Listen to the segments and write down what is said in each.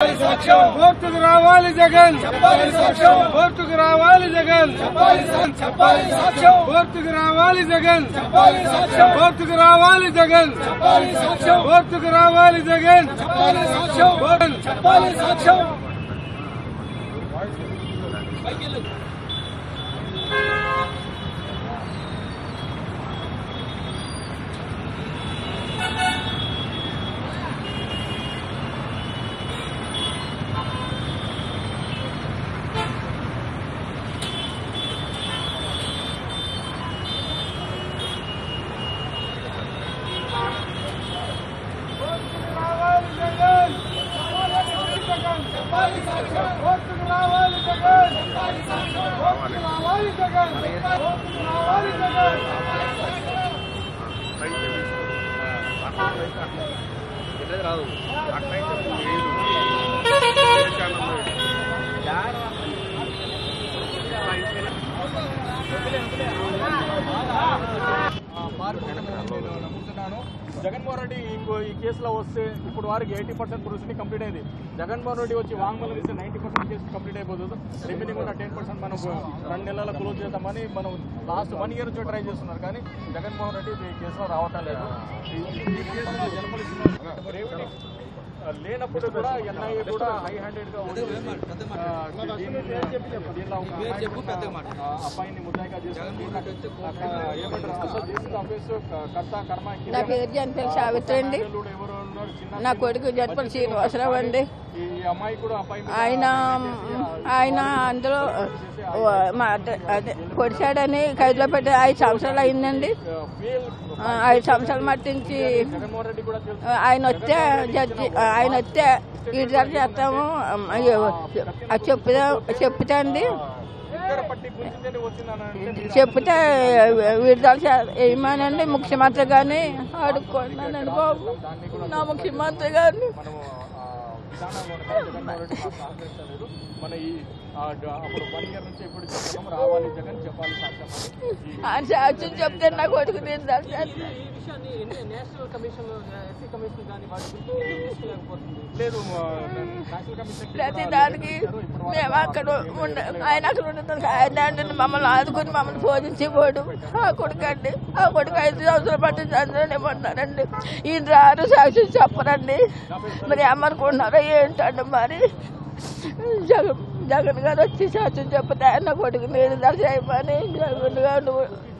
కోర్టుకు రావాలి జగన్, కోర్టుకు రావాలి జగన్, కోర్టుకు రావాలి జగన్, కోర్టుకు రావాలి జగన్, కోర్టుకు రావాలి జగన్. జగన్మోహన్ రెడ్డి ఈ కేసులో వస్తే ఇప్పుడు వారికి 80% ప్రొసీడింగ్ కంప్లీట్ అయింది. జగన్మోహన్ రెడ్డి వచ్చి వాంగ్మూలం ఇస్తే 90% కేసు కంప్లీట్ అయిపోతుంది. రిమైనింగ్ కూడా 10% మనం 2 నెలల క్లోజ్ చేద్దామని మనం లాస్ట్ 1 ఇయర్ నుంచి ట్రై చేస్తున్నారు. కానీ జగన్మోహన్ రెడ్డి ఈ కేసులో రావటం లేదు. ఈ కేసులో జనరల్ లేనప్పుడు కూడా ఎన్ఐఏ కూడా హై హ్యాండెడ్ గా అబ్బాయిని ముద్దాయిగా చేసుకుని నా పేరు జనపల్లి సావిత్రి అండి. నా కొడుకు జనపల్లి శ్రీనివాసరావు అండి. ఆయన అందులో అదే పొడిచాడని ఖైదులో పెట్టి 5 సంవత్సరాలు అయిందండి. 5 సంవత్సరాలు మట్టించి ఆయన వస్తే విడుదల చేస్తాము చెప్తా అండి. చెప్తే విడుదల ఏమనండి ముఖ్యమంత్రి గారిని అడుక్కున్నానండి బాబు. నా ముఖ్యమంత్రి గారిని సాక్ష్యం చెప్తే నా కొడుకు ప్రతి దానికి మేము అక్కడ ఆయన అక్కడ ఉండదు. ఆయన అంటే మమ్మల్ని ఆదుకుని మమ్మల్ని బోధించేవాడు. ఆ కొడుకు అండి, ఆ కొడుకు 5 సంవత్సరాలు పట్టించి అందులోనే ఏమన్నారండి. ఈయన రారు సాక్ష్యం చెప్పరండి. మరి ఏమనుకుంటున్నారో ఏంటండి. మరి జగన్ గారు వచ్చి సాక్ష్యం చెప్తే ఆయన కొడుకు నేను దర్శయమని జగన్ గారు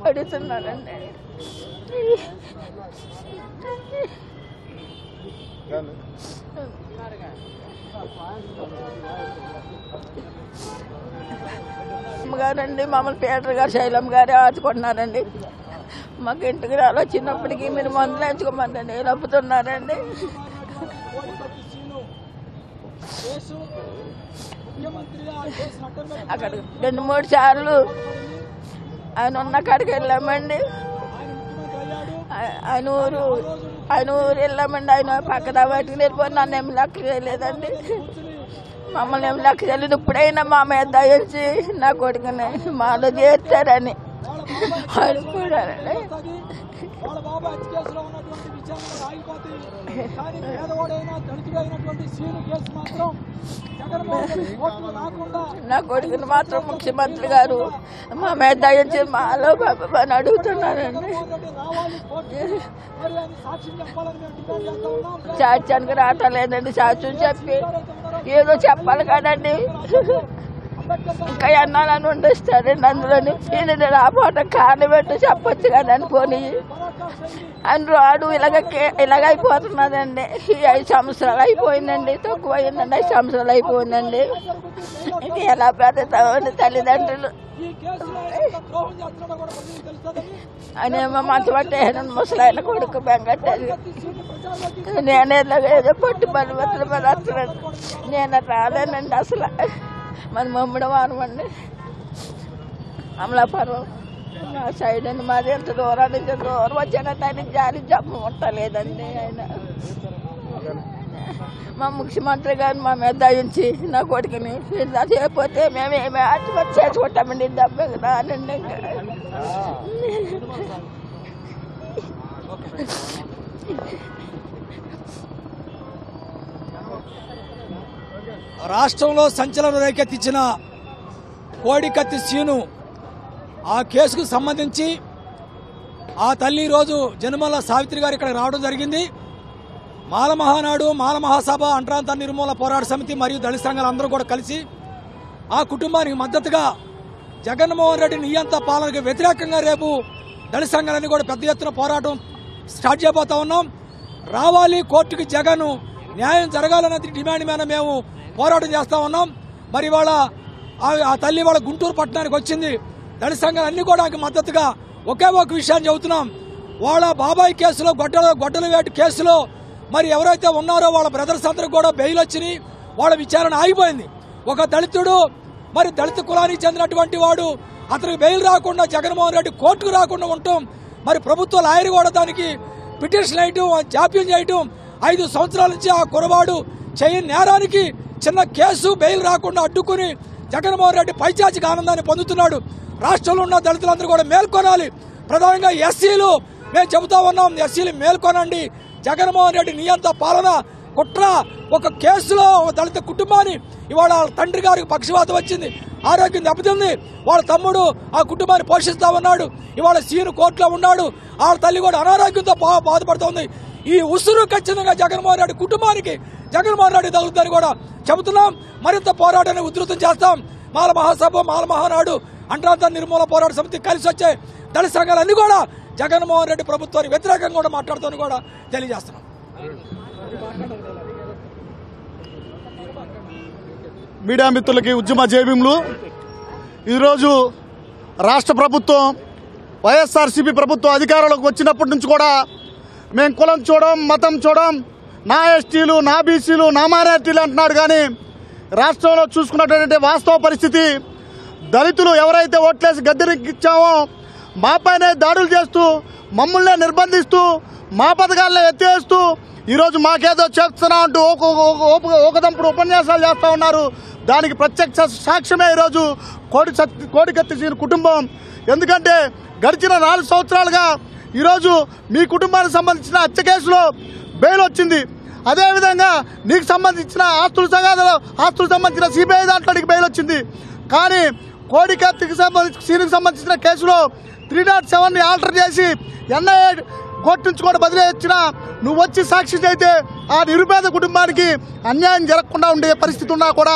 అడుగుతున్నానండి. గారండి మమ్మల్ని పీటర్ గారు శైలమ్మ గారే ఆదుకుంటున్నారండి. మాకు ఇంటికి రాలో చిన్నప్పటికీ మీరు మందులు ఎంచుకోమంటే నొప్పుతున్నారండి. అక్కడ 2-3 సార్లు ఆయన ఉన్న కాడికి వెళ్ళామండి. ఆయన ఊరు వెళ్ళామండి. ఆయన పక్కన బయటకు వెళ్ళిపోయి నన్ను ఏమి లెక్క చేయలేదండి. మమ్మల్ని ఏమి లెక్క చేయలేదు. ఇప్పుడైనా మా మీద దయించి నా కొడుకుని మాలో చేస్తారని అనుకున్నారండి. నా కొడుకుని మాత్రం ముఖ్యమంత్రి గారు మా మీద దయించి మాలో అని అడుగుతున్నారండి. సాక్ష్యానికి రావట్లేదండి. సాక్ష్యం చెప్పి ఏదో చెప్పాలి కదండి. ఇంకా ఎన్నాలని ఉండొస్తారండి అందులోని. నేను రాబోట కారణం పెట్టు చెప్పొచ్చు కదండి. పోనీ అని రాడు ఇలాగైపోతున్నదండి. ఈ 5 సంవత్సరాలు అయిపోయిందండి. తక్కువ అయిందండి. 5 సంవత్సరాలు అయిపోయిందండి. ఇంక ఎలా పెడతామండి తల్లిదండ్రులు. ఆయన ఏమో మంచి పట్టేసాను ముసలాయన కొడుకు బెంగట్టేది. నేను ఏదో పట్టు బలవతులు వస్తున్నాను. నేను రాలేనండి అసలు. మన మమ్మడి వారమండి అమలాపురం నా సైడ్ అండి. మాది ఎంత దూరం నుంచి దూరం వచ్చానంటే ఆయన జారి జబ్బు ఉండలేదండి. ఆయన మా ముఖ్యమంత్రి గారు మా మీద దయించి నా కొడుకుని చేయకపోతే మేమేమి ఆత్మహత్య చేసుకుంటామండి. డబ్బు రానండి. ఇంకా రాష్ట్రంలో సంచలనం రేకెత్తించిన కోడికత్తి సీను ఆ కేసుకు సంబంధించి ఆ తల్లి రోజు జనమల సావిత్రి గారు ఇక్కడ రావడం జరిగింది. మాల మహానాడు, మాల మహాసభ, అంటరాంత నిర్మూలన పోరాట సమితి మరియు దళిత సంఘాలు అందరూ కూడా కలిసి ఆ కుటుంబానికి మద్దతుగా జగన్మోహన్ రెడ్డి నియంత పాలనకు వ్యతిరేకంగా రేపు దళిత సంఘాలన్నీ కూడా పెద్ద ఎత్తున పోరాటం స్టార్ట్ చేయబోతా ఉన్నాం. రావాలి కోర్టుకి జగన్, న్యాయం జరగాలన్న డిమాండ్ మీద మేము పోరాటం చేస్తా ఉన్నాం. మరి వాళ్ళ ఆ తల్లి వాళ్ళ గుంటూరు పట్టణానికి వచ్చింది. దళిత సంఘాలన్నీ కూడా మద్దతుగా ఒకే ఒక విషయాన్ని చెబుతున్నాం. వాళ్ళ బాబాయ్ కేసులో గొడ్డల వేటు కేసులో మరి ఎవరైతే ఉన్నారో వాళ్ళ బ్రదర్స్ అందరూ కూడా బెయిల్ వచ్చినాయి. వాళ్ళ విచారణ ఆగిపోయింది. ఒక దళితుడు మరి దళిత కులానికి చెందినటువంటి వాడు, అతనికి బెయిల్ రాకుండా జగన్మోహన్ రెడ్డి కోర్టుకు రాకుండా ఉండటం, మరి ప్రభుత్వ లాయర్ కూడా దానికి పిటిషన్ వేయటం, జాప్యం చేయటం, 5 సంవత్సరాల నుంచి ఆ కురవాడు చేయని నేరానికి చిన్న కేసు బెయిల్ రాకుండా అడ్డుకుని జగన్మోహన్ రెడ్డి పైచాచిక ఆనందాన్ని పొందుతున్నాడు. రాష్ట్రంలో ఉన్న దళితులందరూ కూడా మేల్కొనాలి. ప్రధానంగా ఎస్సీలు మేము చెబుతా ఉన్నాం, ఎస్సీలు మేల్కొనండి. జగన్మోహన్ రెడ్డి నియంత పాలన కుట్ర ఒక కేసులో దళిత కుటుంబాన్ని ఇవాళ తండ్రి గారికి పక్షవాతం వచ్చింది, ఆరోగ్యం దెబ్బతింది. వాళ్ళ తమ్ముడు ఆ కుటుంబాన్ని పోషిస్తా ఉన్నాడు. ఇవాళ సీను కోర్టులో ఉన్నాడు. వాళ్ళ తల్లి కూడా అనారోగ్యంతో బాధపడుతోంది. ఈ ఉసురు ఖచ్చితంగా జగన్మోహన్ రెడ్డి కుటుంబానికి జగన్మోహన్ రెడ్డి తగులుతుందని కూడా చెబుతున్నాం. మరింత పోరాటాన్ని ఉధృతం చేస్తాం. మాల మహాసభ, మాల మహానాడు, అంటరాంత నిర్మూలన పోరాట సమితి కలిసి వచ్చే దళిత సంఘాలన్నీ కూడా జగన్మోహన్ రెడ్డి ప్రభుత్వానికి వ్యతిరేకంగా కూడా మాట్లాడుతామని కూడా తెలియజేస్తున్నాం. మీడియా మిత్రులకి ఉద్యమ జైభీములు. ఈరోజు రాష్ట్ర ప్రభుత్వం వైఎస్ఆర్సీపీ ప్రభుత్వం అధికారంలోకి వచ్చినప్పటి నుంచి కూడా మేము కులం చూడం, మతం చూడం, నా ఎస్టీలు, నా బీసీలు, నా మైనారిటీలు అంటున్నాడు. కానీ రాష్ట్రంలో చూసుకున్నటువంటి వాస్తవ పరిస్థితి, దళితులు ఎవరైతే ఓట్లేసి గద్దెనెక్కించామో మాపైనే దాడులు చేస్తూ, మమ్మల్నే నిర్బంధిస్తూ, మా పథకాలను ఎత్తేస్తూ ఈరోజు మాకేదో చేస్తున్నా అంటూ ఒకదంపుడు ఉపన్యాసాలు చేస్తూ ఉన్నారు. దానికి ప్రత్యక్ష సాక్ష్యమే ఈరోజు కోడికత్తి సీను కుటుంబం. ఎందుకంటే గడిచిన 4 సంవత్సరాలుగా ఈరోజు మీ కుటుంబానికి సంబంధించిన హత్య కేసులో బెయిల్ వచ్చింది. అదేవిధంగా నీకు సంబంధించిన ఆస్తులకు సంబంధించిన సిబిఐ దాంట్లో బెయిల్ వచ్చింది. కానీ కోడికత్తికి సీనుకు సంబంధించిన కేసులో 307ని ఆల్టర్ చేసి ఎన్ఐఏ కోర్టు నుంచి కూడా బదిలీ వచ్చిన నువ్వు వచ్చి సాక్షి అయితే ఆ నిరుపేద కుటుంబానికి అన్యాయం జరగకుండా ఉండే పరిస్థితి ఉన్నా కూడా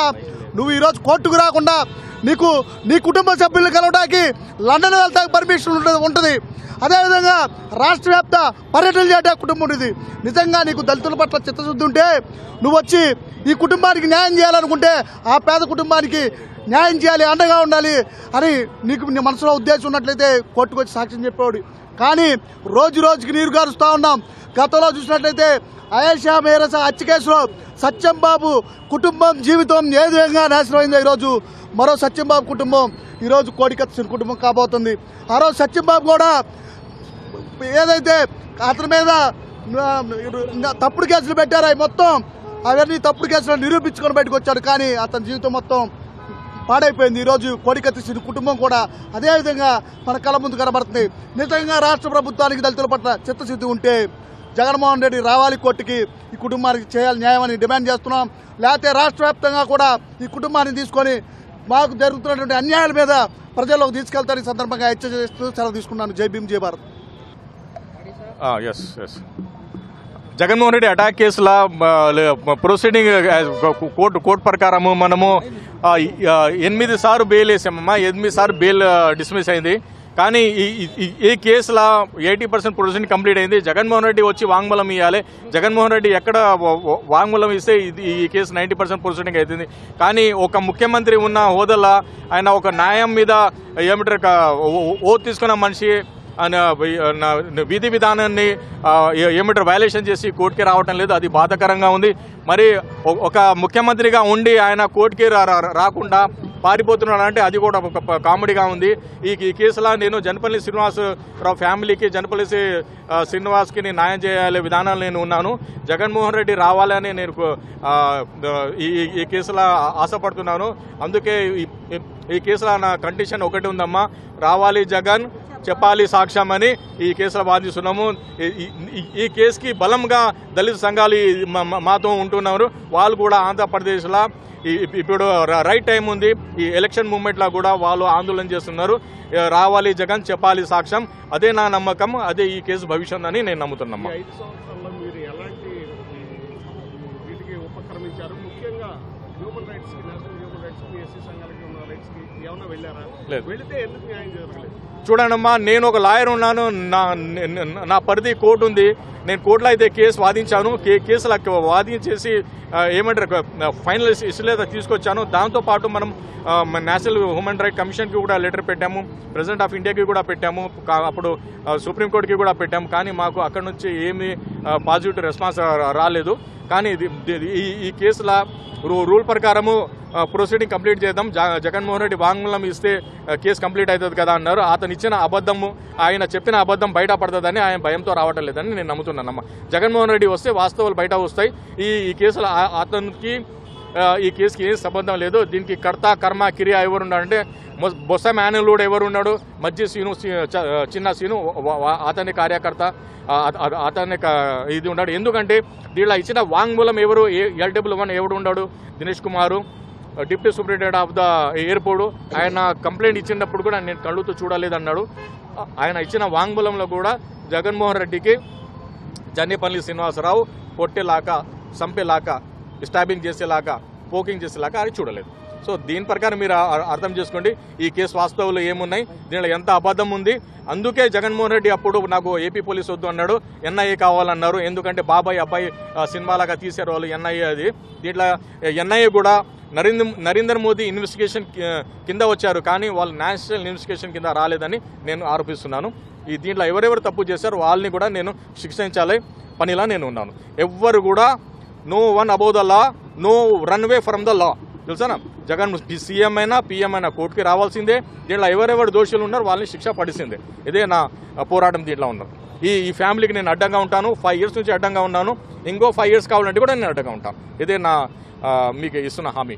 నువ్వు ఈరోజు కోర్టుకు రాకుండా నీకు నీ కుటుంబ సభ్యులను కలవడానికి లండన్ వెళ్తానికి పర్మిషన్ ఉంటుంది. అదేవిధంగా రాష్ట్ర వ్యాప్త పర్యటన చేయడానికి కుటుంబం ఉంటుంది. నిజంగా నీకు దళితుల పట్ల చిత్తశుద్ధి ఉంటే నువ్వు వచ్చి ఈ కుటుంబానికి న్యాయం చేయాలనుకుంటే ఆ పేద కుటుంబానికి న్యాయం చేయాలి, అండగా ఉండాలి అని నీకు నీ మనసులో ఉద్దేశం ఉన్నట్లయితే కోర్టుకు వచ్చి సాక్ష్యం చెప్పేవాడు. కానీ రోజు రోజుకి నీరు గారుస్తూ ఉన్నాం. గతంలో చూసినట్లయితే అయేషా మేరస హత్య కేసులో సత్యంబాబు కుటుంబం జీవితం ఏ విధంగా నాశనమైందో ఈరోజు మరో సత్యంబాబు కుటుంబం ఈరోజు కోడికత్తి కుటుంబం కాబోతుంది. ఆ రోజు సత్యంబాబు కూడా ఏదైతే అతని మీద తప్పుడు కేసులు పెట్టారో మొత్తం అవన్నీ తప్పుడు కేసులు నిరూపించుకొని బయటకు వచ్చాడు. కానీ అతని జీవితం మొత్తం పాడైపోయింది. ఈరోజు కోడికత్తి కుటుంబం కూడా అదేవిధంగా మన కళ్ళ ముందు కనబడుతుంది. నిజంగా రాష్ట్ర ప్రభుత్వానికి దళితుల పట్ల చిత్తశుద్ధి ఉంటే జగన్మోహన్ రెడ్డి రావాలి కోర్టుకి, ఈ కుటుంబానికి చేయాలి న్యాయం అని డిమాండ్ చేస్తున్నాం. లేకపోతే రాష్ట్ర వ్యాప్తంగా కూడా ఈ కుటుంబాన్ని తీసుకొని మాకు జరుగుతున్నటువంటి అన్యాయాల మీద ప్రజల్లోకి తీసుకెళ్తారని సందర్భంగా హెచ్చరిస్తూ సెలవు తీసుకున్నాను. జై భీమ్, జై భారత్. జగన్మోహన్ రెడ్డి అటాక్ కేసుల ప్రొసీడింగ్ కోర్టు ప్రకారము మనము 8 సార్లు బెయిల్ వేసామమ్మా. 8 సార్లు బెయిల్ డిస్మిస్ అయింది. కానీ ఈ కేసులో 80% ప్రొసీడింగ్ కంప్లీట్ అయింది. జగన్మోహన్ రెడ్డి వచ్చి వాంగ్మూలం ఇవ్వాలి. జగన్మోహన్ రెడ్డి ఎక్కడ వాంగ్మూలం ఇస్తే ఈ కేసు 90% ప్రొసీడింగ్ అవుతుంది. కానీ ఒక ముఖ్యమంత్రి ఉన్న హోదాలో ఆయన ఒక న్యాయం మీద ఏమిటారు ఓత్ తీసుకున్న మనిషి విధి విధానాన్ని ఏమిటారు వైలేషన్ చేసి కోర్టుకి రావటం లేదు. అది బాధాకరంగా ఉంది. మరి ఒక ముఖ్యమంత్రిగా ఉండి ఆయన కోర్టుకి రాకుండా పారిపోతున్నాడు అంటే అది కూడా ఒక కామెడీగా ఉంది. ఈ కేసులో నేను జనపల్లి శ్రీనివాసరావు ఫ్యామిలీకి, జనపల్లి శ్రీనివాస్కి నేను న్యాయం చేయాలనే విధానాలు నేను ఉన్నాను. జగన్మోహన్ రెడ్డి రావాలని నేను ఈ కేసులో ఆశపడుతున్నాను. అందుకే ఈ కేసులో నా కండిషన్ ఒకటి ఉందమ్మా, రావాలి జగన్, చెప్పాలి సాక్ష్యం అని ఈ కేసులో వాదిస్తున్నాము. ఈ కేసుకి బలంగా దళిత సంఘాలు మాతో ఉంటున్నారు. వాళ్ళు కూడా ఆంధ్రప్రదేశ్లో ఇప్పుడు రైట్ టైం ఉంది, ఈ ఎలక్షన్ మూమెంట్లో కూడా వాళ్ళు ఆందోళన చేస్తున్నారు. రావాలి జగన్, చెప్పాలి సాక్ష్యం, అదే నా నమ్మకం, అదే ఈ కేసు భవిష్యత్ అని నేను నమ్ముతున్నామ్మా. 5 సంవత్సరాల్లో మీరు ఎలాంటి వీటికి ఉపక్రమించారు? ముఖ్యంగా హ్యూమన్ రైట్స్కి, నేషనల్ హ్యూమన్ రైట్స్కి, ఎస్సీ సంఘాలకి ఉన్న రైట్స్కి ఏమైనా వెళ్ళారా? లేదు. వెళితే ఎందుకు న్యాయం జరగలేదు? చూడండమ్మా, నేను ఒక లాయర్ ఉన్నాను, నా పరిధి కోర్టు ఉంది. నేను కోర్టులో అయితే కేసు వాదించాను. కేసులు వాదించేసి ఏమంటారు ఫైనల్ ఇష్యూలో తీసుకొచ్చాను. దాంతోపాటు మనం నేషనల్ హ్యూమన్ రైట్ కమిషన్కి కూడా లెటర్ పెట్టాము, ప్రెసిడెంట్ ఆఫ్ ఇండియాకి కూడా పెట్టాము, అప్పుడు సుప్రీంకోర్టుకి కూడా పెట్టాము. కానీ మాకు అక్కడ నుంచి ఏమీ పాజిటివ్ రెస్పాన్స్ రాలేదు. కానీ ఈ కేసుల రూల్ ప్రకారము ప్రొసీడింగ్ కంప్లీట్ చేద్దాం, జగన్మోహన్ రెడ్డి వాంగ్మూలం ఇస్తే కేసు కంప్లీట్ అవుతుంది కదా అన్నారు. అతను ఇచ్చిన అబద్ధము, ఆయన చెప్పిన అబద్ధం బయటపడుతుందని ఆయన భయంతో రావటం లేదని నేను నమ్ముతున్నానమ్మా. జగన్మోహన్ రెడ్డి వస్తే వాస్తవాలు బయట వస్తాయి. ఈ కేసులో అతనికి ఈ కేసుకి ఏం సంబంధం లేదు. దీనికి కర్త కర్మ క్రియ ఎవరు ఉన్నాడంటే బొత్స మేనల్లుడు ఎవరు ఉన్నాడు, మధ్య సీను, చిన్న సీను అతని కార్యకర్త, అతని ఇది ఉన్నాడు. ఎందుకంటే దీనిలో ఇచ్చిన వాంగ్మూలం ఎవరు, LW1 ఎవడు ఉన్నాడు, Dinesh Kumar, deputy superintendent of the airport. ఆయన కంప్లైంట్ ఇచ్చినప్పుడు కూడా నేను కళ్ళుతో చూడలేదన్నాడు. ఆయన ఇచ్చిన వాంగ్మూలంలో కూడా జగన్మోహన్ రెడ్డికి జన్నేపల్లి శ్రీనివాసరావు పొట్టేలాగా, సంపేలాగా, స్టాబింగ్ చేసేలాగా, పోకింగ్ చేసేలాగా అని చూడలేదు. సో దీని ప్రకారం మీరు అర్థం చేసుకోండి ఈ కేసు వాస్తవాలు ఏమున్నాయి, దీనిలో ఎంత అబద్ధం ఉంది. అందుకే జగన్మోహన్ రెడ్డి అప్పుడు నాకు ఏపీ పోలీసు వద్దు అన్నాడు, NIA కావాలన్నారు. ఎందుకంటే బాబాయ్ అబ్బాయి సినిమాలాగా తీశారు వాళ్ళు NIA. అది దీంట్లో NIA కూడా నరేంద్ర మోదీ ఇన్వెస్టిగేషన్ కింద వచ్చారు, కానీ వాళ్ళు నేషనల్ ఇన్వెస్టిగేషన్ కింద రాలేదని నేను ఆరోపిస్తున్నాను. దీంట్లో ఎవరెవరు తప్పు చేశారో వాళ్ళని కూడా నేను శిక్షించాలి పనిలా నేను ఉన్నాను. ఎవ్వరు కూడా no one above the law, no run way from the law. తెలుసానా, జగన్ సీఎం అయినా PM అయినా కోర్టుకి రావాల్సిందే. దీంట్లో ఎవరెవరు దోషులు ఉన్నారో వాళ్ళని శిక్ష పడిసిందే. ఇదే నా పోరాటం దీంట్లో ఉన్నారు. ఈ ఫ్యామిలీకి నేను అడ్డంగా ఉంటాను. 5 years నుంచి అడ్డంగా ఉన్నాను. ఇంకో 5 years కావాలంటే కూడా నేను అడ్డంగా ఉంటాను. ఇదే నా మీకు ఇస్తున్న హామీ.